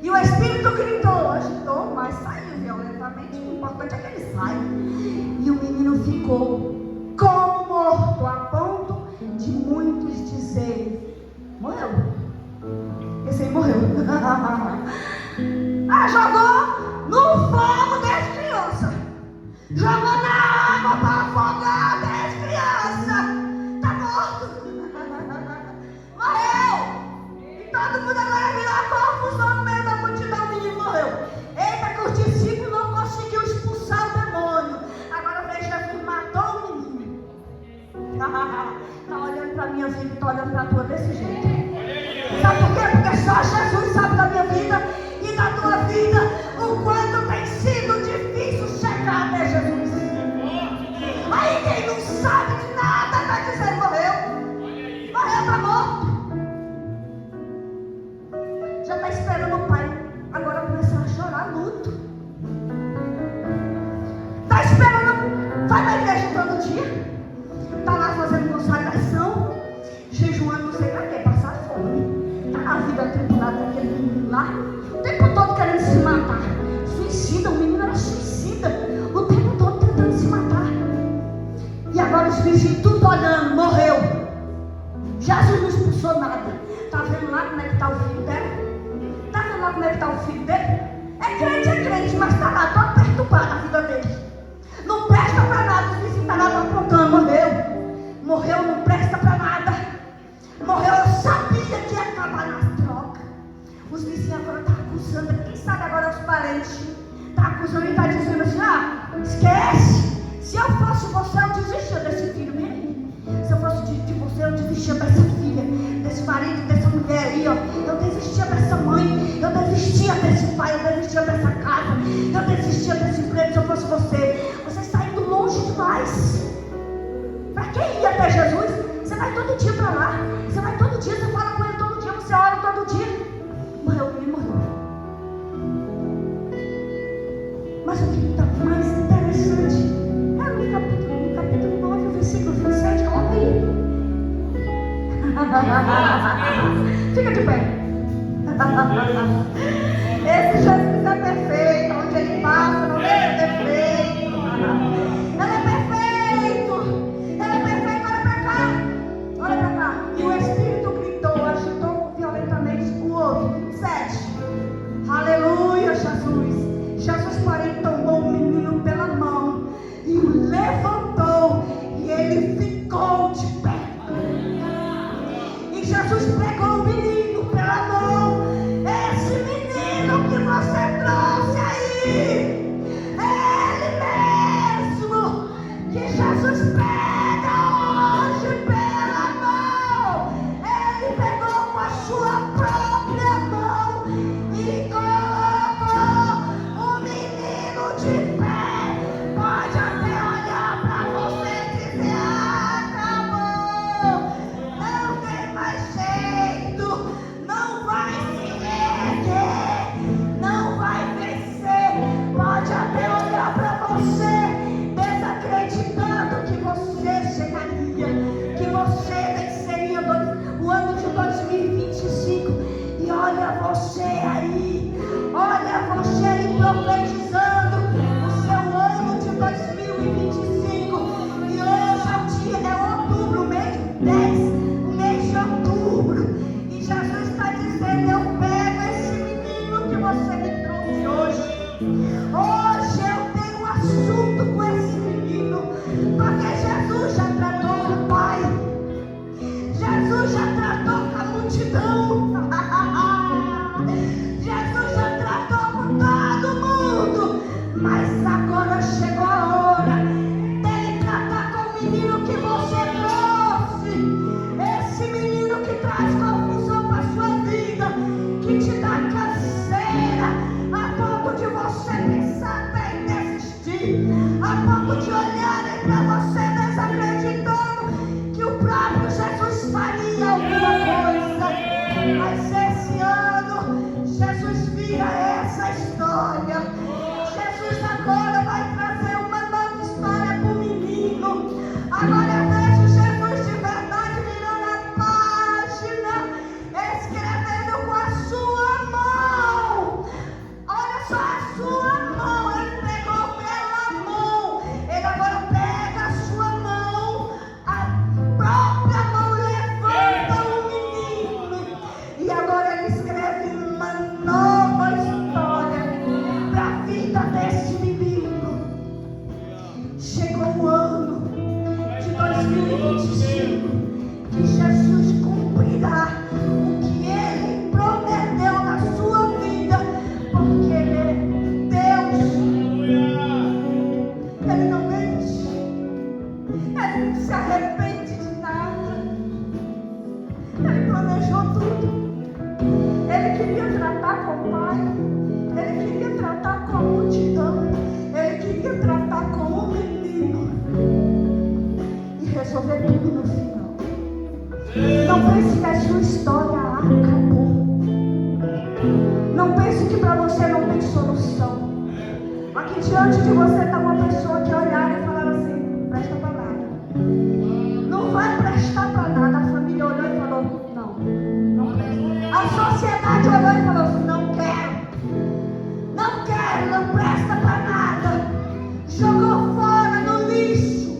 E o Espírito gritou, agitou, mas saiu violentamente. O importante é que ele sai. E o menino ficou como morto, a ponto de muitos dizerem: morreu. Esse aí morreu. Jogou no fogo das crianças. Jogou na água para afogar das crianças. Está morto. Morreu. E todo mundo agora virou a confusão no meio da multidão. O menino morreu. Eita, que os discípulos não conseguiram expulsar o demônio. Agora veja, Jesus matou o menino. Está olhando para a minha vida e está olhando para a tua desse jeito. Sabe por quê? Porque só Jesus sabe da minha vida e da tua vida o quanto tem sido difícil chegar até Jesus. Aí quem não sabe de nada vai dizer: morreu. Morreu, está morto. Já está esperando o pai agora começar a chorar luto. Está esperando, vai na igreja todo dia. Está lá fazendo consagração, jejuando, não sei para quê, passar fome. A vida atribulada daquele menino lá, o tempo todo querendo se matar. Suicida, o menino era suicida, o tempo todo tentando se matar. E agora os vizinhos tudo olhando, morreu. Jesus não expulsou nada. Está vendo lá como é que está o filho dela? Está vendo lá como é que está o filho dele? É crente, mas está lá, todo perturbado a vida dele. Não presta para nada, os vizinhos estão lá apontando, morreu. Morreu, não presta para nada. Morreu, eu sabia que ia acabar nas trocas. Os vizinhos agora estão acusando, quem sabe agora os parentes. Está acusando e está dizendo assim: esquece. Se eu fosse você, eu desistia desse filho mesmo. Se eu fosse de você, eu desistia dessa filha, desse marido, dessa mulher aí, ó. Eu desistia dessa mãe, eu desistia desse pai, eu desistia dessa casa, eu desistia desse emprego se eu fosse você. Você está indo longe demais. Para quem ia até Jesus? Você vai todo dia para lá. Você vai todo dia, você fala com ele todo dia, você ora todo dia. Morreu, ele morreu. Mas o que está mais interessante é no capítulo 9, o versículo 27, coloca aí. Fica de pé. Esse Jesus é perfeito, onde ele passa, não é perfeito. Ele é perfeito. Ele é perfeito, olha para cá. Olha para cá. E o Espírito gritou, agitou violentamente o outro. 27. Aleluia, Jesus. Jesus, porém, tomou o menino pela mão e o levantou. E ele ficou de pé. E Jesus pegou o menino pela mão. Esse menino que você trouxe aí. Ele mesmo. Que Jesus pega hoje pela mão. Ele pegou com a sua própria mão e colocou o menino de pé. Pode até olhar para você e dizer: acabou, não tem mais jeito, não vai se erguer, não vai vencer. Pode até olhar para você desacreditando que você chegaria, que você venceria o ano de 2025. E olha você aí, olha você aí profetizando o seu ano de 2025. E hoje é outubro, mês 10, o mês de outubro. E Jesus está dizendo: eu pego esse menino que você me trouxe hoje. Hoje eu tenho um assunto com esse menino, porque Jesus já tratou com o Pai. Jesus já tratou com a multidão. Jesus já tratou com todo mundo. Mas agora chegou a hora dele tratar com o menino que você trouxe. Esse menino que traz confusão para a sua vida, que te dá canseira, a ponto de você pensar até em desistir, a ponto de olharem para você desacreditando que o próprio Jesus faria alguma coisa. Mas esse ano, Jesus que diante de você está uma pessoa que olhava e falava assim: presta para nada. Não vai prestar para nada. A família olhou e falou: não presta. A sociedade olhou e falou assim: não quero, não presta para nada. Jogou fora no lixo.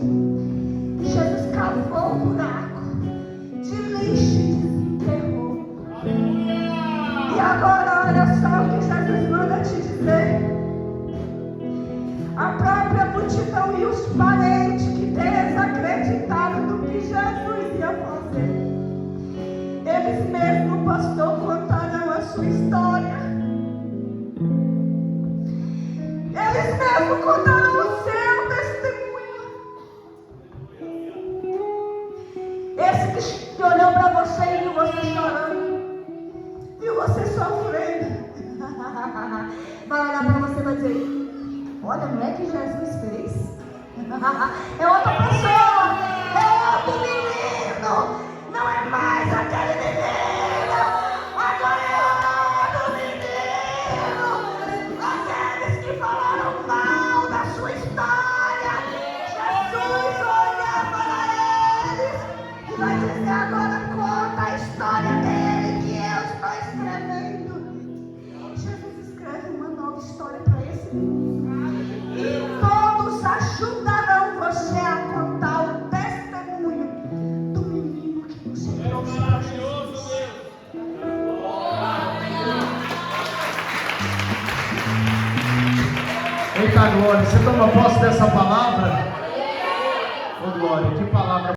E Jesus cavou um buraco de lixo e desenterrou. E agora olha só o que Jesus manda te dizer. A própria multidão e os parentes que desacreditaram no que Jesus ia fazer, eles mesmos, pastor, contarão a sua história. Eles mesmos contarão o seu testemunho. Esse que olhou para você e viu você chorando, viu você sofrendo, vai olhar para você e vai dizer: olha, não é que Jesus fez? É outra pessoa, é outro menino, não é mais aquele menino, agora é outro menino. Aqueles que falaram mal da sua história, Jesus olha para eles e vai dizer: agora conta a história dele que eu estou escrevendo. Jesus escreve uma nova história para esse menino. E todos ajudarão você a contar o testemunho do menino que você trouxe para Jesus. Eita glória, você toma posse dessa palavra? Ô glória, que palavra